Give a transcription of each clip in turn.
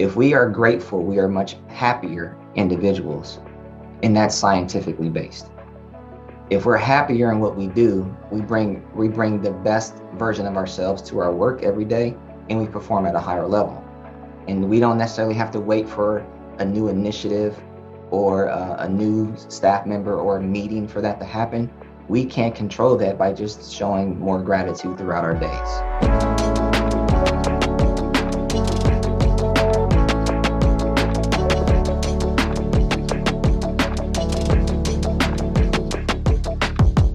If we are grateful, we are much happier individuals, and that's scientifically based. If we're happier in what we do, we bring the best version of ourselves to our work every day, and we perform at a higher level. And we don't necessarily have to wait for a new initiative or a new staff member or a meeting for that to happen. We can't control that by just showing more gratitude throughout our days.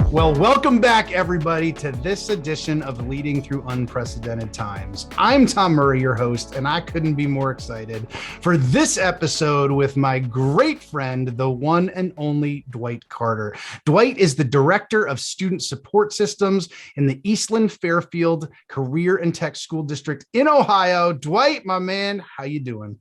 Well, welcome back, everybody, to this edition of Leading Through Unprecedented Times. I'm Tom Murray, your host, and I couldn't be more excited for this episode with my great friend, the one and only Dwight Carter. Dwight is the Director of Student Support Systems in the Eastland-Fairfield Career and Tech School District in Ohio. Dwight, my man, how you doing?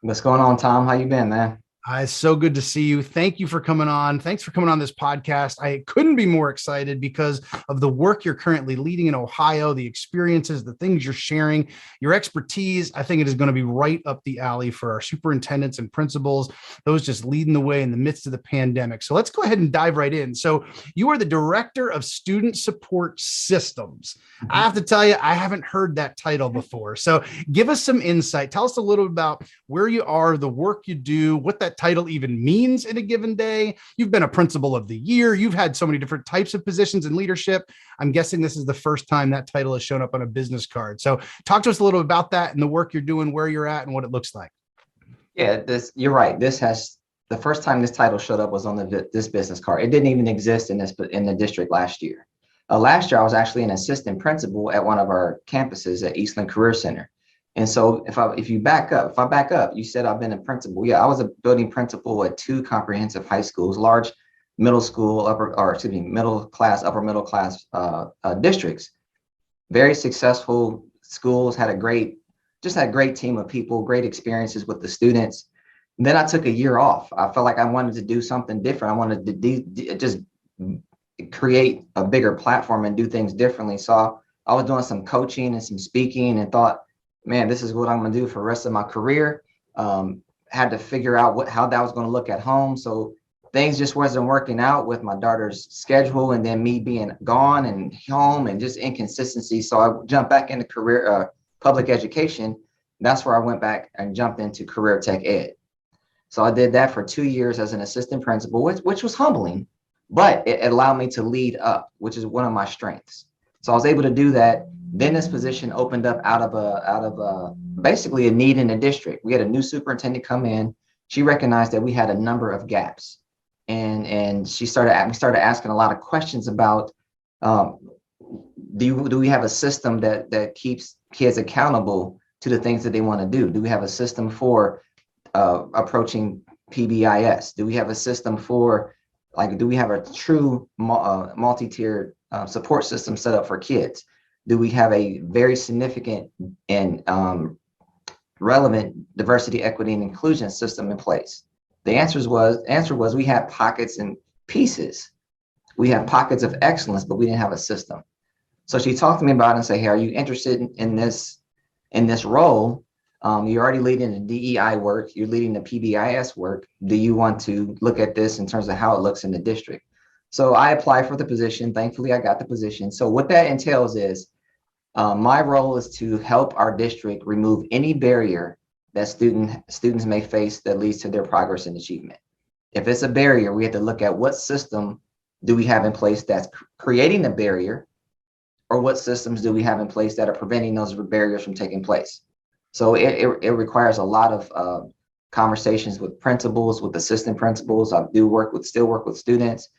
What's going on, Tom? How you been, man? It's so good to see you. Thank you for coming on. Thanks for coming on this podcast. I couldn't be more excited because of the work you're currently leading in Ohio, the experiences, the things you're sharing, your expertise. I think it is going to be right up the alley for our superintendents and principals, those just leading the way in the midst of the pandemic. So let's go ahead and dive right in. So you are the Director of Student Support Systems. I have to tell you, I haven't heard that title before. So give us some insight. Tell us a little about where you are, the work you do, what that title even means in a given day. You've been a principal of the year. You've had so many different types of positions in leadership. I'm guessing this is the first time that title has shown up on a business card. So talk to us a little about that and the work you're doing, where you're at and what it looks like. Yeah, you're right. The first time this title showed up was on this business card. It didn't even exist in the district last year. Last year, I was actually an assistant principal at one of our campuses at Eastland Career Center. And so if I back up, you said I've been a principal. Yeah, I was a building principal at 2 comprehensive high schools, large middle school, middle class, upper middle class districts. Very successful schools, had a great team of people, great experiences with the students. And then I took a year off. I felt like I wanted to do something different. I wanted to just create a bigger platform and do things differently. So I was doing some coaching and some speaking and thought, man, this is what I'm going to do for the rest of my career. Had to figure out how that was going to look at home. So things just wasn't working out with my daughter's schedule and then me being gone and home and just inconsistency. So I jumped back into public education. That's where I went back and jumped into career tech ed. So I did that for 2 years as an assistant principal, which was humbling, but it allowed me to lead up, which is one of my strengths. So I was able to do that. Then this position opened up out of basically a need in the district. We had a new superintendent come in. She recognized that we had a number of gaps, and we started asking a lot of questions about do we have a system that keeps kids accountable to the things that they want to do? Do we have a system for approaching PBIS? Do we have a system for do we have a true multi-tiered support system set up for kids? Do we have a very significant and relevant diversity, equity, and inclusion system in place? The answer was we had pockets and pieces. We have pockets of excellence, but we didn't have a system. So she talked to me about it and said, hey, are you interested in this role? You're already leading the DEI work. You're leading the PBIS work. Do you want to look at this in terms of how it looks in the district? So I applied for the position. Thankfully, I got the position. So what that entails is my role is to help our district remove any barrier that students may face that leads to their progress and achievement. If it's a barrier, we have to look at what system do we have in place that's creating the barrier, or what systems do we have in place that are preventing those barriers from taking place. So it requires a lot of conversations with principals, with assistant principals. I still work with students,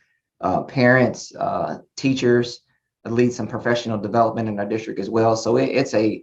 parents, teachers. I lead some professional development in our district as well. So it's a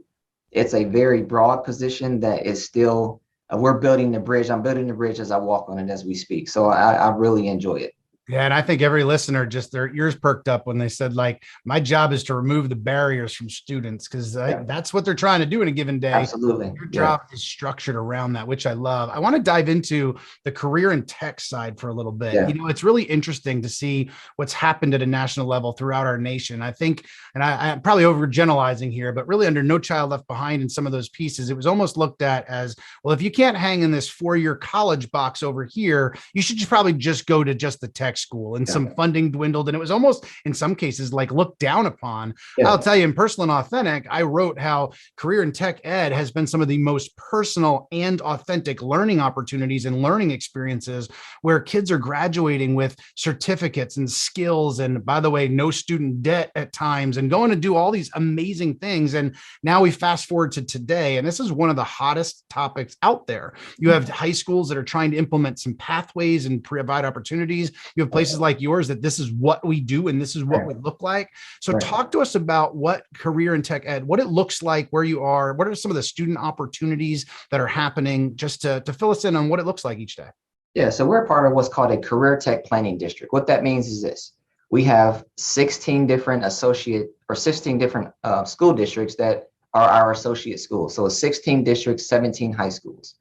very broad position that is still, we're building the bridge. I'm building the bridge as I walk on it as we speak. So I really enjoy it. Yeah, and I think every listener just their ears perked up when they said, like, my job is to remove the barriers from students because Yeah, that's what they're trying to do in a given day. absolutely. Your Yeah. job is structured around that, which I love. I want to dive into the career and tech side for a little bit. Yeah. You know, it's really interesting to see what's happened at a national level throughout our nation. I think, and I'm probably overgeneralizing here, but really under No Child Left Behind in some of those pieces, it was almost looked at as, well, if you can't hang in this 4-year college box over here, you should just probably just go to just the tech school. And Yeah. some funding dwindled. And it was almost in some cases like looked down upon. Yeah. I'll tell you, in Personal and Authentic, I wrote how career and tech ed has been some of the most personal and authentic learning opportunities and learning experiences where kids are graduating with certificates and skills. And by the way, no student debt at times and going to do all these amazing things. And now we fast forward to today, and this is one of the hottest topics out there. You have high schools that are trying to implement some pathways and provide opportunities. You have places like yours that this is what we do and this is what we look like. So talk to us about what career and tech ed, what it looks like, where you are, what are some of the student opportunities that are happening, just to fill us in on what it looks like each day. Yeah, so we're part of what's called a career tech planning district. What that means is this: we have 16 different associate or 16 different school districts that are our associate schools. So 16 districts, 17 high schools.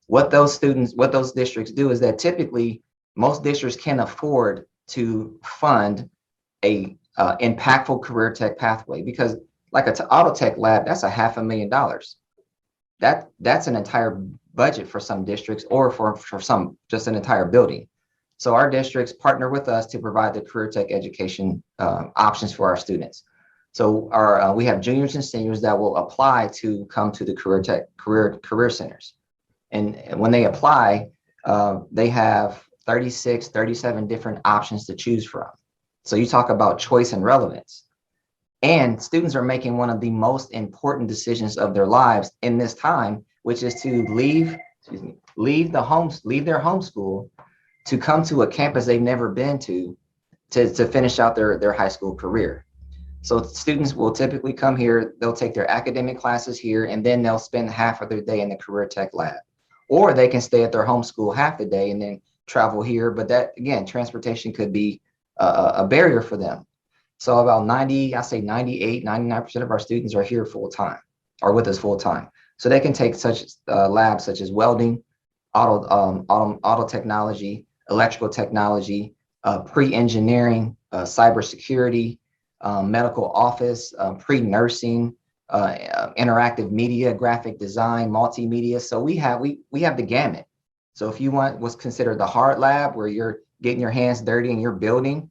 What those districts do is that typically most districts can afford to fund a impactful career tech pathway, because like an auto tech lab, that's $500,000. That's an entire budget for some districts, or for some just an entire building. So our districts partner with us to provide the career tech education options for our students. So we have juniors and seniors that will apply to come to the career tech career centers. And when they apply, they have 36, 37 different options to choose from. So you talk about choice and relevance. And students are making one of the most important decisions of their lives in this time, which is to leave their home school to come to a campus they've never been to finish out their high school career. So students will typically come here, they'll take their academic classes here, and then they'll spend half of their day in the career tech lab. Or they can stay at their home school half the day and then travel here. But that, again, transportation could be a barrier for them. So about 98, 99% of our students are here full time, or with us full time. So they can take such labs such as welding, auto technology, electrical technology, pre-engineering, cybersecurity, medical office, pre-nursing, interactive media, graphic design, multimedia. So we have the gamut. So if you want what's considered the hard lab, where you're getting your hands dirty and you're building,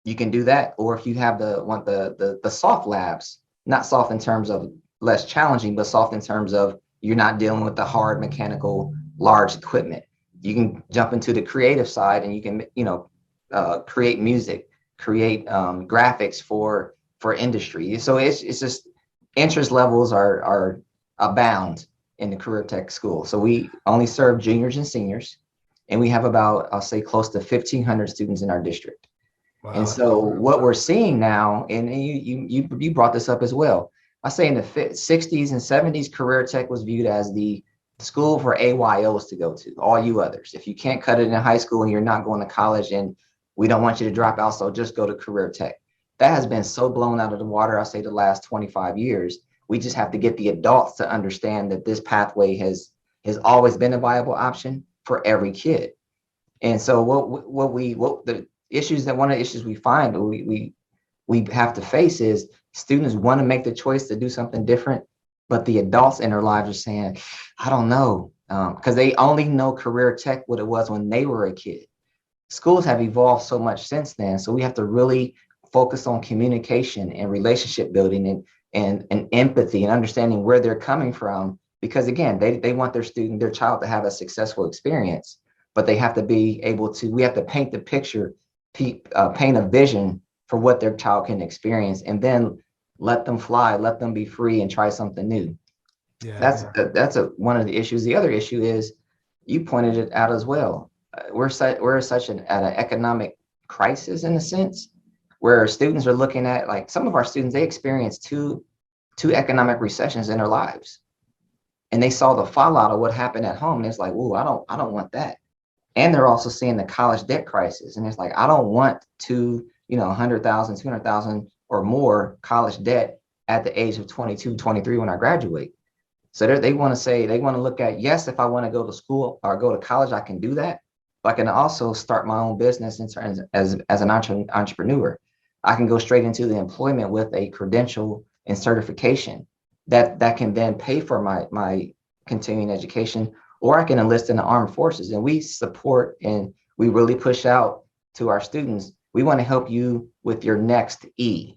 you can do that. Or if you have the soft labs, not soft in terms of less challenging, but soft in terms of you're not dealing with the hard mechanical large equipment. You can jump into the creative side and you can create music, create graphics for industry. So it's just interest levels are abound in the career tech school. So we only serve juniors and seniors, and we have about, I'll say, close to 1,500 students in our district. Wow. And so what we're seeing now, and you brought this up as well, I say in the 60s and 70s, career tech was viewed as the school for AYOs to go to, all you others. If you can't cut it in high school and you're not going to college, and we don't want you to drop out, so just go to career tech. That has been so blown out of the water, I'll say, the last 25 years. We just have to get the adults to understand that this pathway has always been a viable option for every kid. And so one of the issues we find we have to face is students want to make the choice to do something different, but the adults in their lives are saying, I don't know, because they only know career tech what it was when they were a kid. Schools have evolved so much since then. So we have to really focus on communication and relationship building and empathy and understanding where they're coming from. Because again, they want their child to have a successful experience, but they have to be able to, we have to paint the picture, paint a vision for what their child can experience, and then let them fly, let them be free and try something new. Yeah, that's one of the issues. The other issue is, you pointed it out as well. We're at an economic crisis, in a sense, where students are looking at, like, some of our students, they experienced two economic recessions in their lives, and they saw the fallout of what happened at home. And it's like, whoa, I don't want that. And they're also seeing the college debt crisis. And it's like, I don't want to, 100,000, 200,000 or more college debt at the age of 22, 23 when I graduate. So they want to look at, yes, if I want to go to school or go to college, I can do that. But I can also start my own business in terms as an entrepreneur. I can go straight into the employment with a credential and certification that can then pay for my continuing education, or I can enlist in the armed forces. And we support and we really push out to our students. We want to help you with your next E,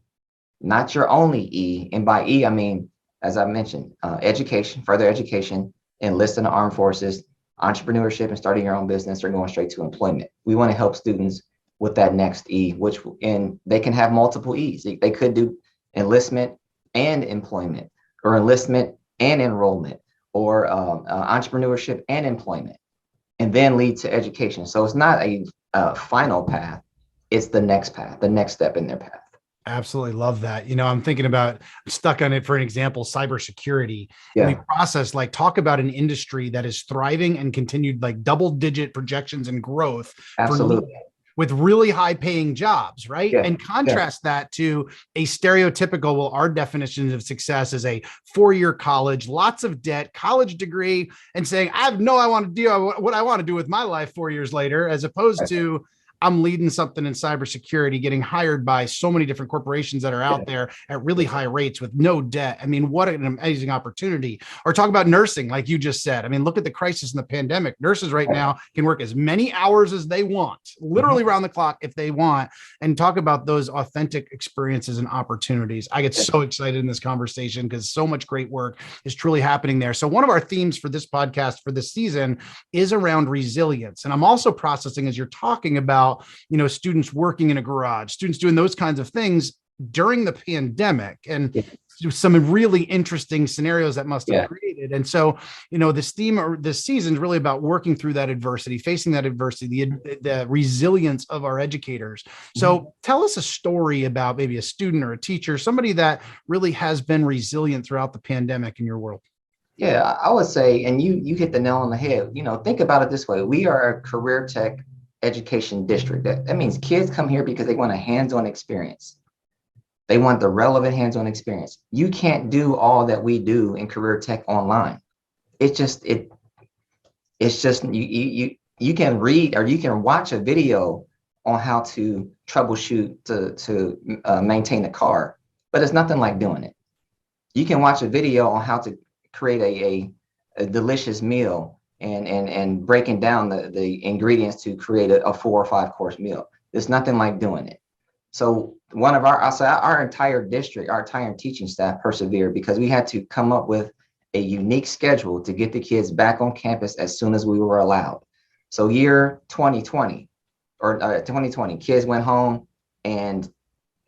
not your only E. And by E, I mean, as I mentioned, education, further education, enlist in the armed forces, entrepreneurship and starting your own business, or going straight to employment. We want to help students with that next E, and they can have multiple E's. They could do enlistment and employment, or enlistment and enrollment, or entrepreneurship and employment, and then lead to education. So it's not a final path. It's the next path, the next step in their path. Absolutely love that. I'm thinking about, I'm stuck on it for an example, cybersecurity. Yeah. And we process, talk about an industry that is thriving and continued double-digit projections and growth. Absolutely. With really high paying jobs, right? Yeah. And contrast that to a stereotypical, well, our definitions of success is a 4-year college, lots of debt, college degree, and saying, I want to do what I want to do with my life 4 years later, as opposed to, I'm leading something in cybersecurity, getting hired by so many different corporations that are out there at really high rates with no debt. I mean, what an amazing opportunity. Or talk about nursing, like you just said. I mean, look at the crisis in the pandemic. Nurses right now can work as many hours as they want, literally around the clock if they want, and talk about those authentic experiences and opportunities. I get so excited in this conversation because so much great work is truly happening there. So one of our themes for this podcast for this season is around resilience. And I'm also processing, as you're talking about, students working in a garage, students doing those kinds of things during the pandemic, and some really interesting scenarios that must have created. And so, this theme or this season is really about working through that adversity, facing that adversity, the resilience of our educators. So tell us a story about maybe a student or a teacher, somebody that really has been resilient throughout the pandemic in your world. Yeah, I would say, and you hit the nail on the head. Think about it this way. We are a career tech education district. That means kids come here because they want a hands-on experience. They want the relevant hands-on experience. You can't do all that we do in career tech online. It's just you can read or you can watch a video on how to troubleshoot to maintain the car, but it's nothing like doing it. You can watch a video on how to create a delicious meal and breaking down the ingredients to create a 4 or 5 course meal. There's nothing like doing it. So our entire district, our entire teaching staff persevered because we had to come up with a unique schedule to get the kids back on campus as soon as we were allowed. So year 2020 or 2020, kids went home, and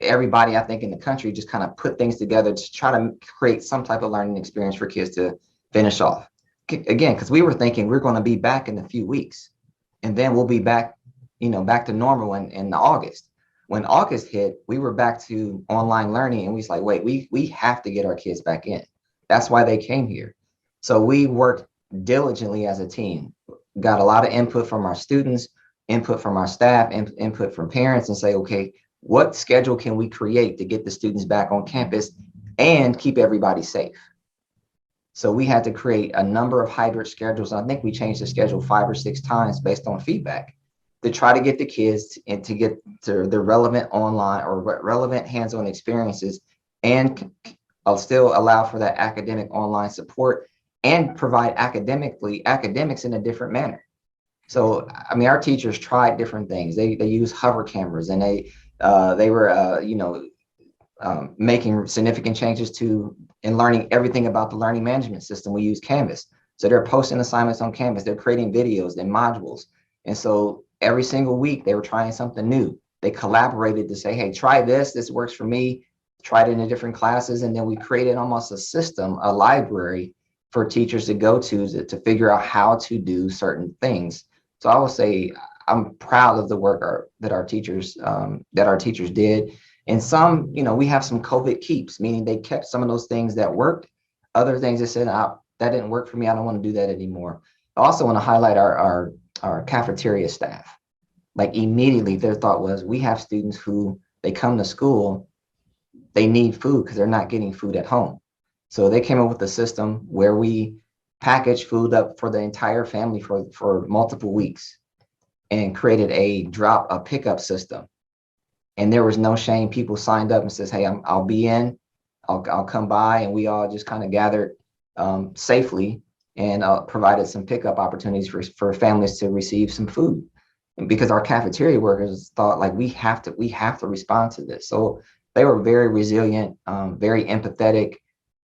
everybody, I think, in the country just kind of put things together to try to create some type of learning experience for kids to finish off. Again, because we were thinking we're going to be back in a few weeks, and then we'll be back, back to normal in August. When August hit, we were back to online learning, and we was like, wait, we have to get our kids back in. That's why they came here. So we worked diligently as a team, got a lot of input from our students, input from our staff, input from parents, and say, okay, what schedule can we create to get the students back on campus and keep everybody safe? So we had to create a number of hybrid schedules. I think we changed the schedule 5 or 6 times based on feedback to try to get the kids and to get to the relevant online or relevant hands-on experiences, and still allow for that academic online support and provide academics in a different manner. So, I mean, our teachers tried different things. They use hover cameras, and they were making significant changes in learning everything about the learning management system. We use Canvas. So they're posting assignments on Canvas. They're creating videos and modules. And so every single week they were trying something new. They collaborated to say, hey, try this. This works for me. Try it in the different classes. And then we created almost a system, a library for teachers to go to figure out how to do certain things. So I would say I'm proud of the work that our teachers did. And some, we have some COVID keeps, meaning they kept some of those things that worked. Other things they said, that didn't work for me. I don't want to do that anymore. I also want to highlight our our cafeteria staff. Like immediately their thought was, we have students who they come to school, they need food because they're not getting food at home. So they came up with a system where we package food up for the entire family for multiple weeks and created a pickup system. And there was no shame. People signed up and says, hey, I'll be in, I'll come by. And we all just kind of gathered safely and provided some pickup opportunities for families to receive some food. And because our cafeteria workers thought like we have to respond to this. So they were very resilient, very empathetic,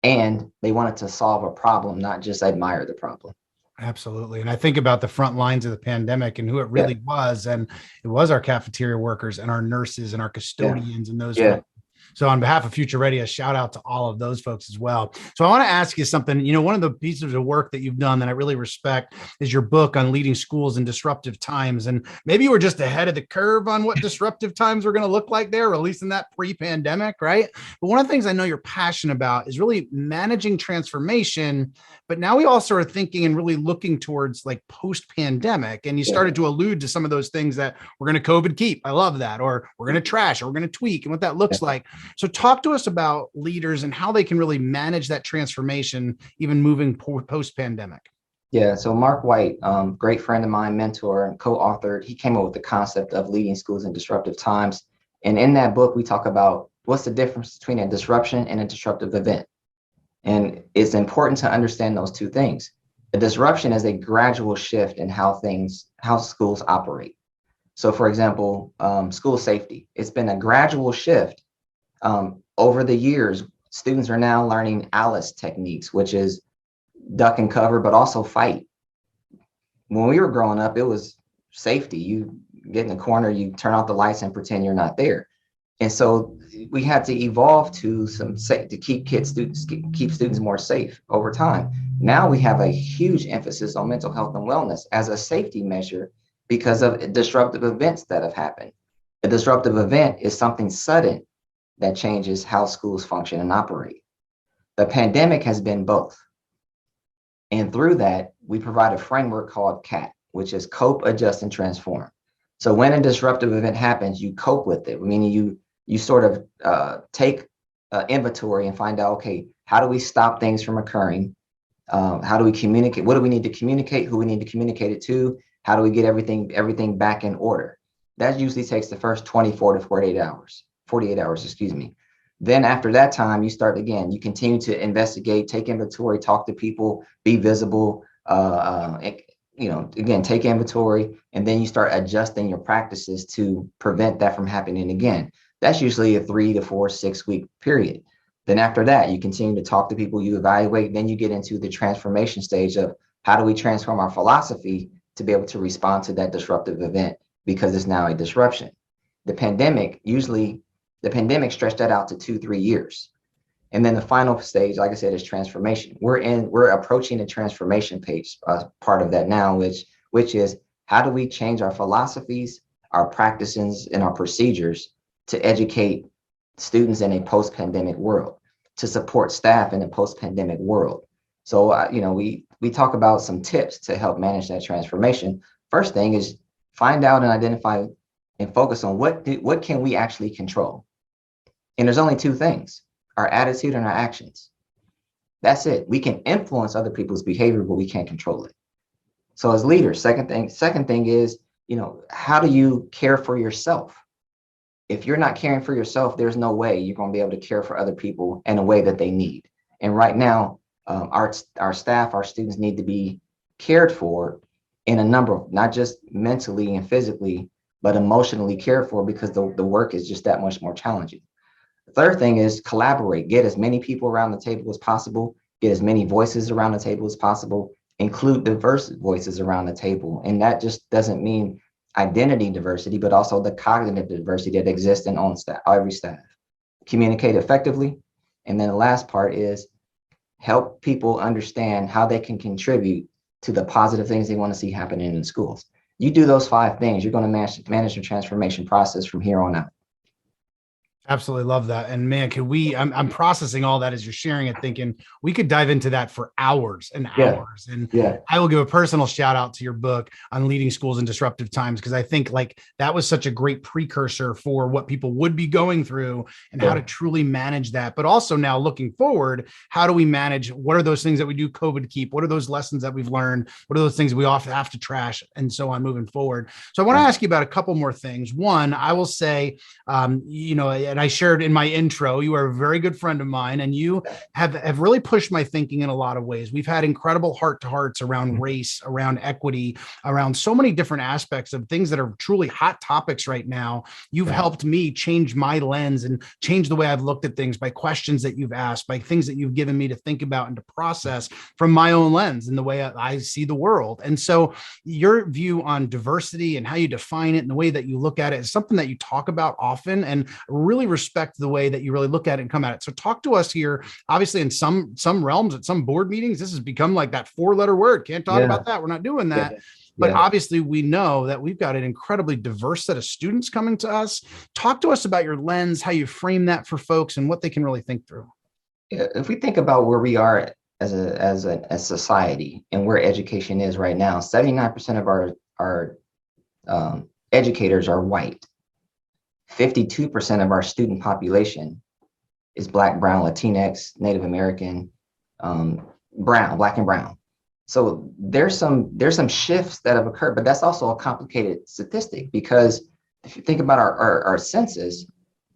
and they wanted to solve a problem, not just admire the problem. Absolutely. And I think about the front lines of the pandemic and who it Yeah, really was. And it was our cafeteria workers and our nurses and our yeah, custodians and those yeah, folks. So on behalf of Future Ready, a shout out to all of those folks as well. So I want to ask you something. One of the pieces of work that you've done that I really respect is your book on leading schools in disruptive times. And maybe you were just ahead of the curve on what disruptive times were going to look like there, or at least in that pre-pandemic, right? But one of the things I know you're passionate about is really managing transformation. But now we also are thinking and really looking towards like post-pandemic. And you yeah, started to allude to some of those things that we're going to COVID keep. I love that. Or we're going to trash, or we're going to tweak, and what that yeah. looks like. So talk to us about leaders and how they can really manage that transformation, even moving post-pandemic. Yeah, so Mark White, great friend of mine, mentor, and co-authored, he came up with the concept of leading schools in disruptive times. And in that book, we talk about what's the difference between a disruption and a disruptive event. And it's important to understand those two things. A disruption is a gradual shift in how schools operate. So for example, school safety, it's been a gradual shift. Over the years, students are now learning Alice techniques, which is duck and cover, but also fight. When we were growing up, it was safety. You get in the corner, you turn off the lights and pretend you're not there. And so we had to evolve to to keep students more safe over time. Now we have a huge emphasis on mental health and wellness as a safety measure because of disruptive events that have happened. A disruptive event is something sudden that changes how schools function and operate. The pandemic has been both. And through that, we provide a framework called CAT, which is cope, adjust, and transform. So when a disruptive event happens, you cope with it, meaning you sort of take inventory and find out, okay, how do we stop things from occurring? How do we communicate? What do we need to communicate? Who we need to communicate it to? How do we get everything back in order? That usually takes the first 24 to 48 hours, excuse me. Then after that time, you start again. You continue to investigate, take inventory, talk to people, be visible. Again, take inventory, and then you start adjusting your practices to prevent that from happening again. That's usually a 3 to 4, 6 week period. Then after that, you continue to talk to people, you evaluate, then you get into the transformation stage of how do we transform our philosophy to be able to respond to that disruptive event because it's now a disruption. The pandemic stretched that out to 2-3 years. And then the final stage, like I said, is transformation. We're approaching the transformation page, part of that now, which is how do we change our philosophies, our practices, and our procedures to educate students in a post-pandemic world, to support staff in a post-pandemic world. So, we talk about some tips to help manage that transformation. First thing is find out and identify and focus on what can we actually control. And there's only two things: our attitude and our actions. That's it. We can influence other people's behavior, but we can't control it. So as leaders, second thing is, how do you care for yourself? If you're not caring for yourself, there's no way you're going to be able to care for other people in a way that they need. And right now, our staff, our students need to be cared for in a number of, not just mentally and physically, but emotionally cared for because the work is just that much more challenging. The third thing is collaborate, get as many people around the table as possible, get as many voices around the table as possible, include diverse voices around the table. And that just doesn't mean identity diversity, but also the cognitive diversity that exists in every staff. Communicate effectively. And then the last part is help people understand how they can contribute to the positive things they want to see happening in schools. You do those 5 things, you're going to manage the transformation process from here on out. Absolutely love that. And man, could we, I'm processing all that as you're sharing it, thinking we could dive into that for hours and Yeah, hours. And yeah, I will give a personal shout out to your book on leading schools in disruptive times, because I think like that was such a great precursor for what people would be going through and how yeah, to truly manage that. But also now looking forward, how do we manage? What are those things that we do COVID keep? What are those lessons that we've learned? What are those things we often have to trash and so on moving forward? So I want to yeah, ask you about a couple more things. One, I will say, and I shared in my intro, you are a very good friend of mine, and you have really pushed my thinking in a lot of ways. We've had incredible heart to hearts around race, around equity, around so many different aspects of things that are truly hot topics right now. You've yeah, helped me change my lens and change the way I've looked at things by questions that you've asked, by things that you've given me to think about and to process from my own lens and the way I see the world. And so your view on diversity and how you define it and the way that you look at it is something that you talk about often, and really respect the way that you really look at it and come at it. So talk to us here. Obviously, in some realms, at some board meetings, this has become like that 4-letter word. Can't talk yeah, about that. We're not doing yeah, that. But yeah. obviously, we know that we've got an incredibly diverse set of students coming to us. Talk to us about your lens, how you frame that for folks, and what they can really think through. Yeah, if we think about where we are as a society and where education is right now, 79% of our educators are white. 52% of our student population is Black, Brown, Latinx, Native American, brown, Black and brown. So there's some shifts that have occurred, but that's also a complicated statistic, because if you think about our census,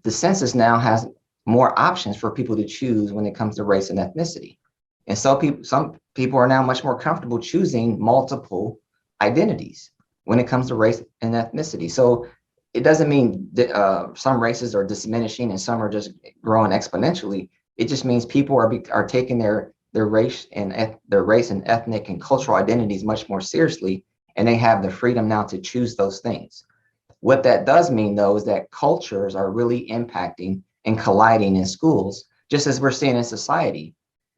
the census now has more options for people to choose when it comes to race and ethnicity. And so some people are now much more comfortable choosing multiple identities when it comes to race and ethnicity. So it doesn't mean that some races are diminishing and some are just growing exponentially. It just means people are taking their race and their race and ethnic and cultural identities much more seriously, and they have the freedom now to choose those things. What that does mean, though, is that cultures are really impacting and colliding in schools, just as we're seeing in society.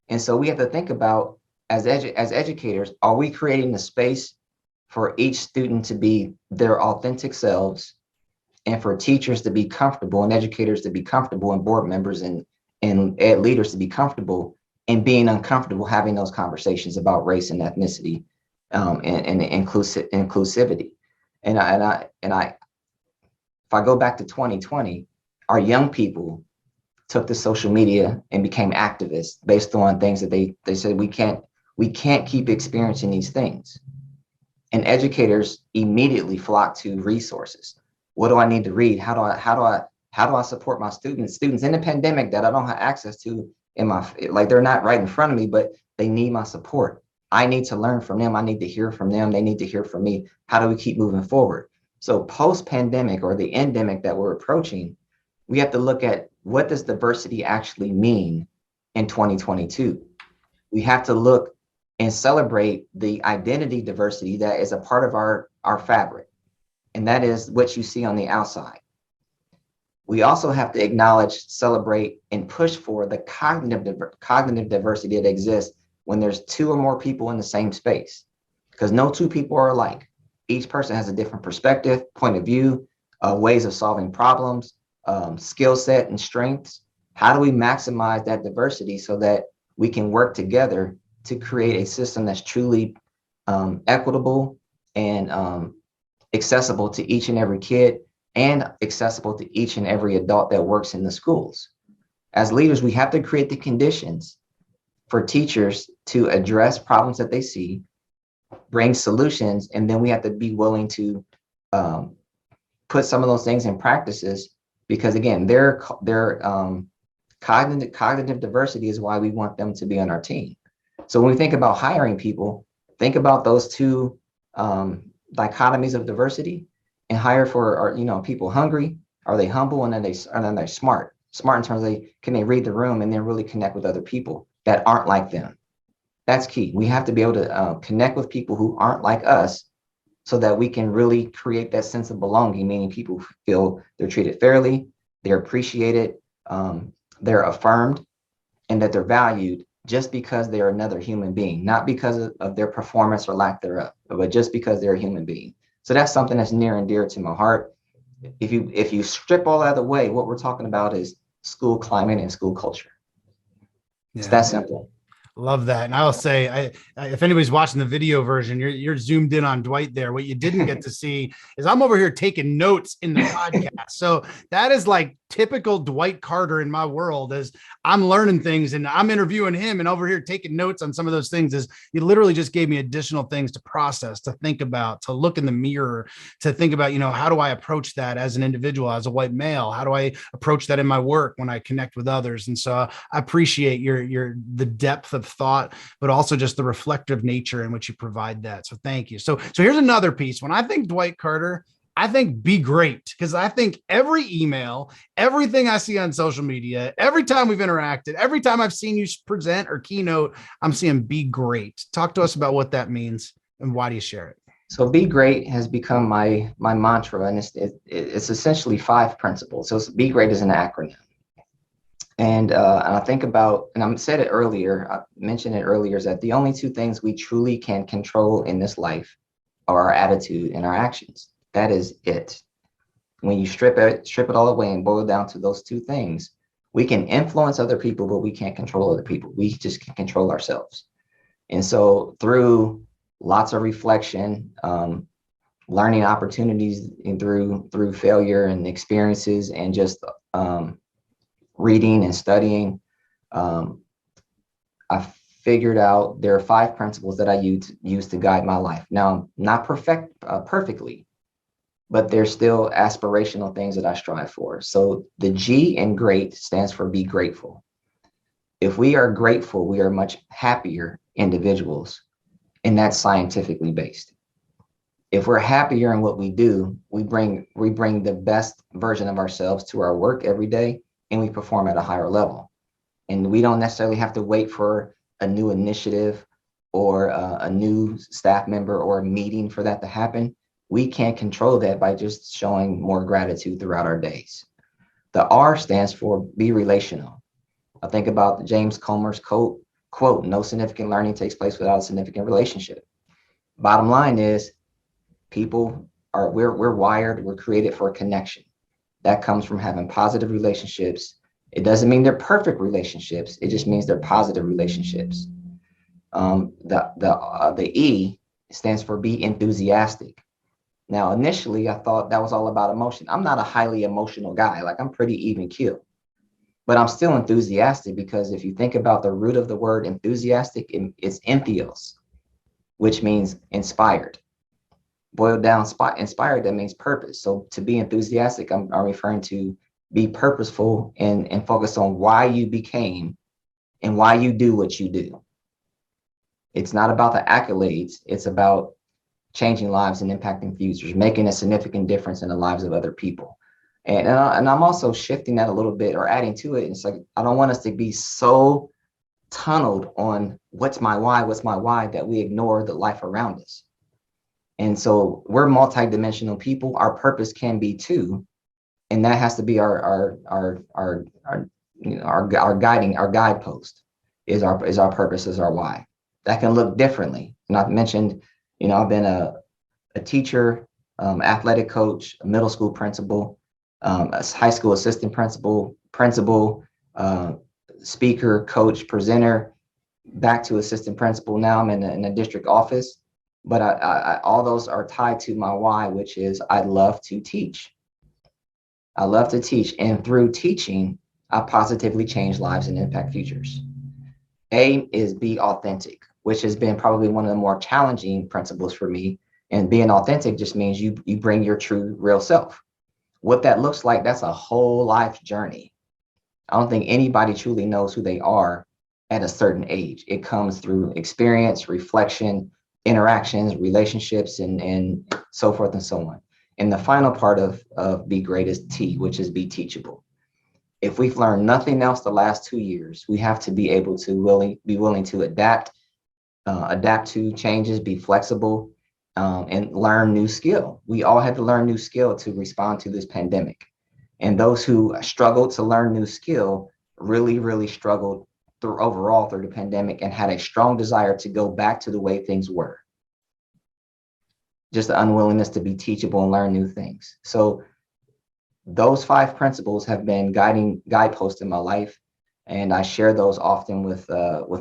And so we have to think about, as educators, are we creating the space for each student to be their authentic selves, and for teachers to be comfortable and educators to be comfortable and board members and ed leaders to be comfortable in being uncomfortable having those conversations about race and ethnicity, and inclusivity. And if I go back to 2020, our young people took to social media and became activists based on things that they said we can't keep experiencing these things. And educators immediately flock to resources. What do I need to read? How do I support my students in the pandemic that I don't have access to in my, like, they're not right in front of me, but they need my support. I need to learn from them. I need to hear from them. They need to hear from me. How do we keep moving forward? So post-pandemic, or the endemic that we're approaching, we have to look at, what does diversity actually mean in 2022? We have to look and celebrate the identity diversity that is a part of our fabric. And that is what you see on the outside. We also have to acknowledge, celebrate, and push for the cognitive diversity that exists when there's two or more people in the same space, because no two people are alike. Each person has a different perspective, point of view, ways of solving problems, skill set and strengths. How do we maximize that diversity so that we can work together to create a system that's truly equitable and accessible to each and every kid, and accessible to each and every adult that works in the schools? As leaders, we have to create the conditions for teachers to address problems that they see, bring solutions, and then we have to be willing to put some of those things in practices, because again, their cognitive diversity is why we want them to be on our team. So when we think about hiring people, think about those two dichotomies of diversity, and hire for, are people hungry? Are they humble? And then they're smart in terms of, can they read the room and then really connect with other people that aren't like them? That's key. We have to be able to connect with people who aren't like us, so that we can really create that sense of belonging, meaning people feel they're treated fairly, they're appreciated, they're affirmed, and that they're valued just because they're another human being, not because of their performance or lack thereof, but just because they're a human being. So that's something that's near and dear to my heart. If you strip all that away, what we're talking about is school climate and school culture. It's Yeah. that simple. Love that. And I'll say, if anybody's watching the video version, you're zoomed in on Dwight there. What you didn't get to see is I'm over here taking notes in the podcast. So that is like typical Dwight Carter in my world, as I'm learning things and I'm interviewing him and over here taking notes on some of those things. Is you literally just gave me additional things to process, to think about, to look in the mirror, to think about, how do I approach that as an individual, as a white male? How do I approach that in my work when I connect with others? And so I appreciate the depth of thought, but also just the reflective nature in which you provide that. So thank you. So here's another piece. When I think Dwight Carter, I think be great, because I think every email, everything I see on social media, every time we've interacted, every time I've seen you present or keynote, I'm seeing be great. Talk to us about what that means and why do you share it? So Be Great has become my mantra, and it's essentially 5 principles. So Be Great is an acronym. And I think about, and I said it earlier, I mentioned it earlier, is that the only 2 things we truly can control in this life are our attitude and our actions. That is it. When you strip it all away and boil down to those 2 things, we can influence other people, but we can't control other people. We just can control ourselves. And so through lots of reflection, learning opportunities, and through failure and experiences, and just reading and studying, I figured out there are 5 principles that I use to guide my life. Now, not perfectly, but there's still aspirational things that I strive for. So the G in great stands for be grateful. If we are grateful, we are much happier individuals, and that's scientifically based. If we're happier in what we do, we bring the best version of ourselves to our work every day, and we perform at a higher level. And we don't necessarily have to wait for a new initiative or a new staff member or a meeting for that to happen. We can't control that by just showing more gratitude throughout our days. The R stands for be relational. I think about James Comer's quote, no significant learning takes place without a significant relationship. Bottom line is, we're wired, we're created for a connection. That comes from having positive relationships. It doesn't mean they're perfect relationships. It just means they're positive relationships. The E stands for be enthusiastic. Now, initially, I thought that was all about emotion. I'm not a highly emotional guy. Like, I'm pretty even keel, but I'm still enthusiastic, because if you think about the root of the word enthusiastic, it's entheos, which means inspired. Boiled down, inspired, that means purpose. So to be enthusiastic, I'm referring to be purposeful and focus on why you became and why you do what you do. It's not about the accolades. It's about changing lives and impacting futures, making a significant difference in the lives of other people. And I'm also shifting that a little bit, or adding to it. It's like, I don't want us to be so tunneled on what's my why, that we ignore the life around us. And so we're multidimensional people. Our purpose can be too, and that has to be our guidepost. Is our purpose, is our why. That can look differently. And I've mentioned, I've been a teacher, athletic coach, a middle school principal, a high school assistant principal, speaker, coach, presenter, back to assistant principal. Now I'm in a district office. But I all those are tied to my why, which is I love to teach. I love to teach. And through teaching, I positively change lives and impact futures. A is be authentic, which has been probably one of the more challenging principles for me. And being authentic just means you bring your true, real self. What that looks like, that's a whole life journey. I don't think anybody truly knows who they are at a certain age. It comes through experience, reflection, interactions, relationships, and so forth and so on. And the final part of Be Great is T, which is be teachable. If we've learned nothing else the last 2 years, we have to be able to be willing to adapt to changes, be flexible, and learn new skill. We all had to learn new skill to respond to this pandemic. And those who struggled to learn new skill really, really struggled through the pandemic, and had a strong desire to go back to the way things were. Just the unwillingness to be teachable and learn new things. So those 5 principles have been guiding guideposts in my life, and I share those often with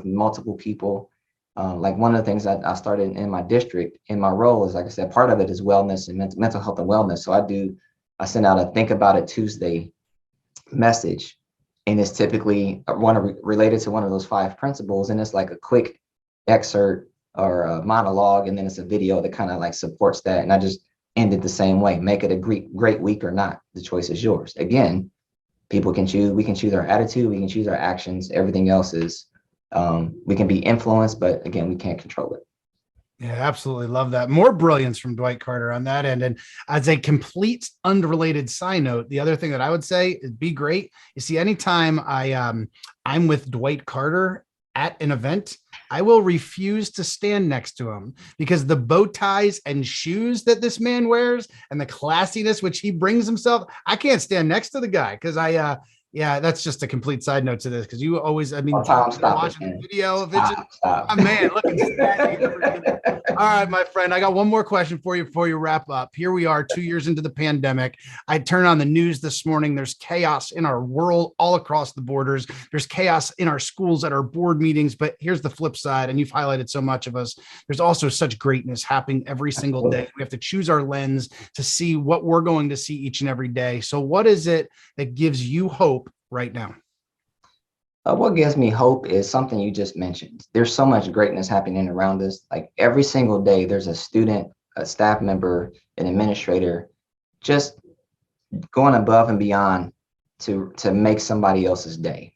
multiple people. Like one of the things that I started in my district, in my role is, like I said, part of it is wellness and mental health and wellness. So I send out a Think About It Tuesday message, and it's typically related to one of those 5 principles, and it's like a quick excerpt or a monologue, and then it's a video that kind of like supports that. And I just end it the same way: make it a great week or not. The choice is yours. Again, people can choose. We can choose our attitude. We can choose our actions. Everything else is, we can be influenced, but again, we can't control it. Yeah, absolutely. Love that. More brilliance from Dwight Carter on that end. And as a complete unrelated side note, the other thing that I would say is be great. You see, anytime I'm with Dwight Carter at an event, I will refuse to stand next to him, because the bow ties and shoes that this man wears and the classiness which he brings himself, I can't stand next to the guy, because yeah, that's just a complete side note to this, because you always, I mean, watching the video of it. Stop. Oh, man, looking snazzy. All right, my friend, I got one more question for you before you wrap up. Here we are 2 years into the pandemic. I turned on the news this morning. There's chaos in our world all across the borders. There's chaos in our schools, at our board meetings. But here's the flip side, and you've highlighted so much of us. There's also such greatness happening every single day. We have to choose our lens to see what we're going to see each and every day. So what is it that gives you hope right now? What gives me hope is something you just mentioned. There's so much greatness happening around us. Like every single day, there's a student, a staff member, an administrator, just going above and beyond to make somebody else's day.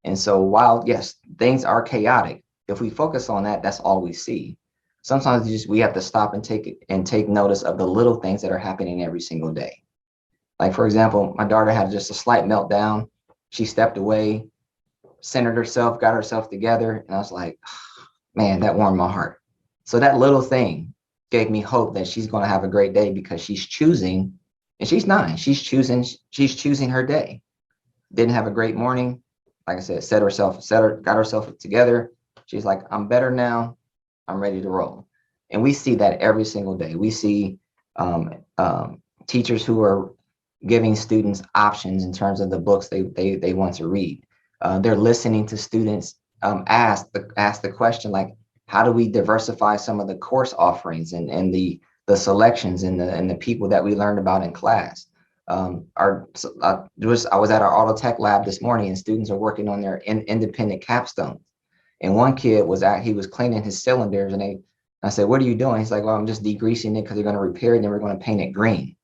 And so while, yes, things are chaotic, if we focus on that, that's all we see. Sometimes we have to stop and take notice of the little things that are happening every single day. Like, for example, my daughter had just a slight meltdown. She stepped away, centered herself, got herself together. And I was like, man, that warmed my heart. So that little thing gave me hope that she's going to have a great day, because she's choosing, and she's 9, she's choosing her day. Didn't have a great morning. Like I said, got herself together. She's like, I'm better now. I'm ready to roll. And we see that every single day. We see teachers who are giving students options in terms of the books they want to read. They're listening to students ask the question, like, how do we diversify some of the course offerings and the selections and the people that we learned about in class. I was at our auto tech lab this morning, and students are working on their independent capstone. And one kid he was cleaning his cylinders, and I said, what are you doing? He's like, well, I'm just degreasing it because they're going to repair it, and then we're going to paint it green.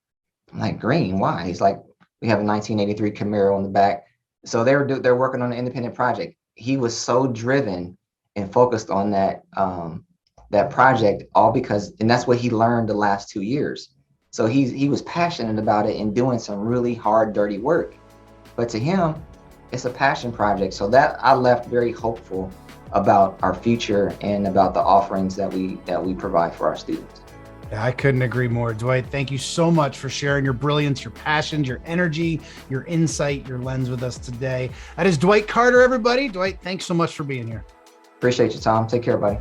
I'm like, green? Why? He's like, we have a 1983 Camaro on the back. So they're working on an independent project. He was so driven and focused on that project, all because, and that's what he learned the last 2 years. So he was passionate about it and doing some really hard, dirty work. But to him, it's a passion project. So that I left very hopeful about our future and about the offerings that we provide for our students. Yeah, I couldn't agree more. Dwight, thank you so much for sharing your brilliance, your passions, your energy, your insight, your lens with us today. That is Dwight Carter, everybody. Dwight, thanks so much for being here. Appreciate you, Tom. Take care, buddy.